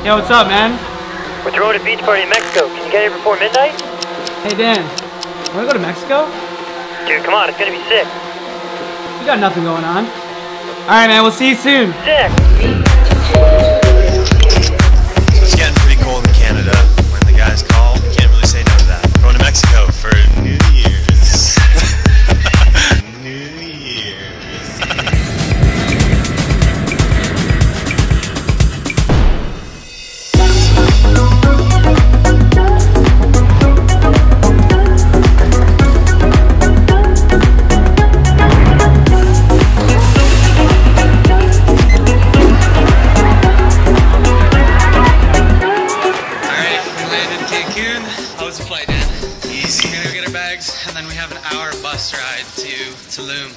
Yo, what's up, man? We're throwing a beach party in Mexico. Can you get here before midnight? Hey, Dan. Wanna go to Mexico? Dude, come on, it's gonna be sick. We got nothing going on. Alright, man, we'll see you soon. Sick! It's getting pretty cold in Canada. When the guys call, you can't really say no to that. Going to Mexico for New Year's. New Year's. And then we have an hour bus ride to Tulum.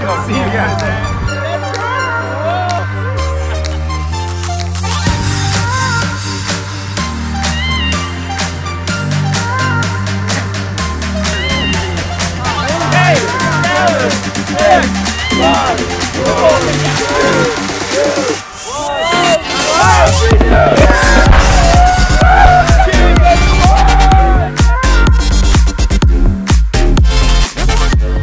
I'll see you guys, man.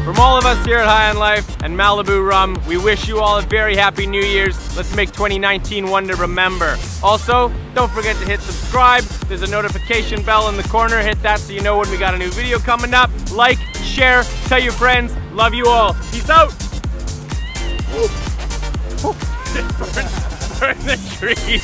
From all of us here at High on Life and Malibu Rum, we wish you all a very happy New Year's. Let's make 2019 one to remember. Also, don't forget to hit subscribe. There's a notification bell in the corner. Hit that so you know when we got a new video coming up. Like, share, tell your friends. Love you all. Peace out. Burn the tree.